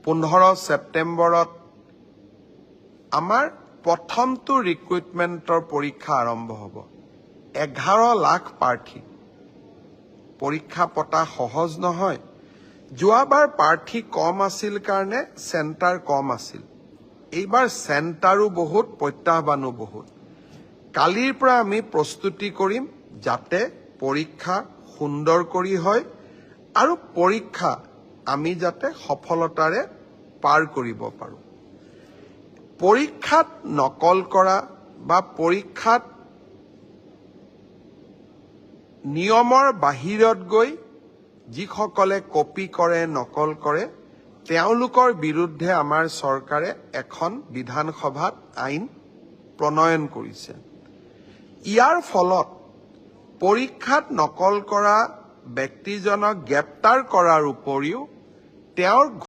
15 ছেপ্টেম্বৰত আমাৰ প্ৰথমটো ৰিক্ৰুইটমেণ্টৰ পৰীক্ষা আৰম্ভ হ'ব। 11 লাখ প্ৰাৰ্থী। পৰীক্ষা পতা সহজ নহয়। যোৱাবাৰ প্ৰাৰ্থী কম আছিল কাৰণে চেণ্টাৰ কম আছিল। এইবাৰ চেণ্টাৰো বহুত, প্ৰত্যাহ্বানো বহুত। কালিৰ পৰা আমি প্ৰস্তুতি কৰিম যাতে পৰীক্ষা সুন্দৰ কৰি হয় আৰু পৰীক্ষা আমি যাতে সফলতাৰে পাৰ কৰিব পাৰোঁ। পৰীক্ষাত নকল কৰা বা পৰীক্ষাত নিয়মৰ বাহিৰত গৈ যিসকলে কপি কৰে, নকল কৰে, তেওঁলোকৰ বিৰুদ্ধে আমাৰ চৰকাৰে এখন বিধানসভাত আইন প্ৰণয়ন কৰিছে। ইয়াৰ ফলত পৰীক্ষাত নকল কৰা ব্যক্তিজনক গ্ৰেপ্তাৰ কৰাৰ উপৰিও তেওঁৰ